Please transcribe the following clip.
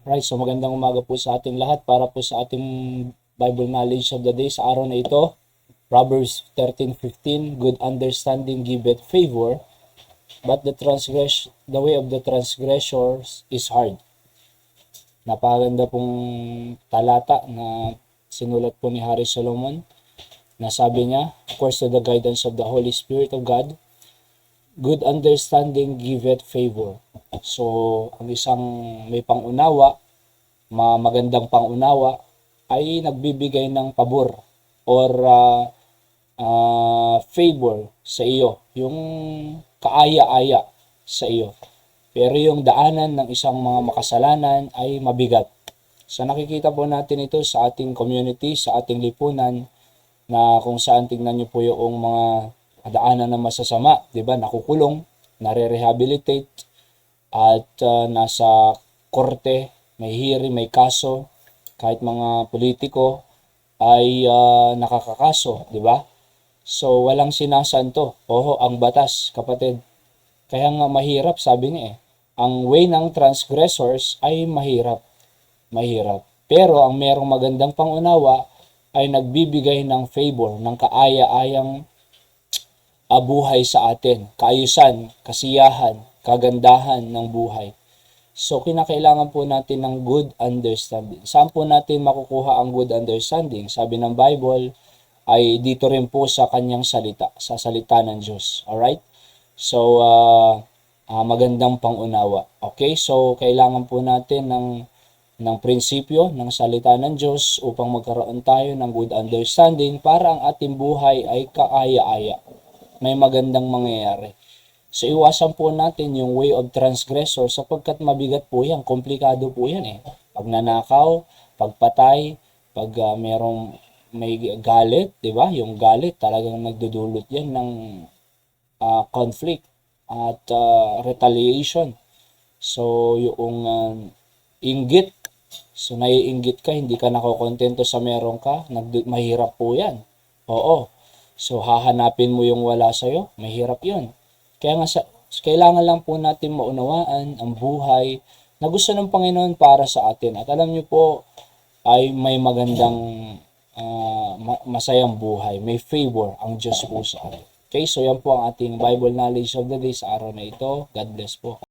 Right, so magandang umaga po sa ating lahat para po sa ating Bible knowledge of the day sa araw na ito. Proverbs 13:15, good understanding giveth favor, but the way of the transgressors is hard. Napakaganda pong talata na sinulat po ni Hari Solomon na sabi niya, of course to the guidance of the Holy Spirit of God, good understanding giveth favor. So, ang isang may pangunawa, magandang pangunawa, ay nagbibigay ng pabor or favor sa iyo, yung kaaya-aya sa iyo. Pero yung daanan ng isang mga makasalanan ay mabigat. So nakikita po natin ito sa ating community, sa ating lipunan, na kung saan tingnan niyo po yung mga daanan na masasama, 'di ba? Nakukulong, nare-rehabilitate, at nasa korte, may hearing, may kaso, kahit mga politiko ay nakakakaso, 'di ba? So walang sinasanto. Oho, ang batas, kapatid. Kaya nga mahirap, sabi niya eh. Ang way ng transgressors ay mahirap. Mahirap. Pero ang merong magandang pangunawa ay nagbibigay ng favor, ng kaaya-ayang buhay sa atin, kaayusan, kasiyahan, kagandahan ng buhay. So, kinakailangan po natin ng good understanding. Saan po natin makukuha ang good understanding? Sabi ng Bible ay dito rin po sa kanyang salita, sa salita ng Diyos. Alright? So, magandang pangunawa. Okay? So, kailangan po natin ng prinsipyo ng salita ng Diyos upang magkaroon tayo ng good understanding para ang ating buhay ay kaaya-aya. May magandang mangyayari. So, iwasan po natin yung way of transgressor sapagkat mabigat po yan, komplikado po yan eh. Pagnanakaw, pagpatay, pag may galit, di ba? Yung galit talagang nagdudulot yan ng conflict at retaliation. So, yung inggit, so naiinggit ka, hindi ka nakokontento sa meron ka, mahirap po yan. Oo. So, hahanapin mo yung wala sa'yo, mahirap yun. Kaya nga, kailangan lang po natin maunawaan ang buhay na gusto ng Panginoon para sa atin. At alam niyo po, ay may magandang masayang buhay. May favor ang Diyos po sa atin. Okay, so yan po ang ating Bible knowledge of the day sa araw na ito. God bless po.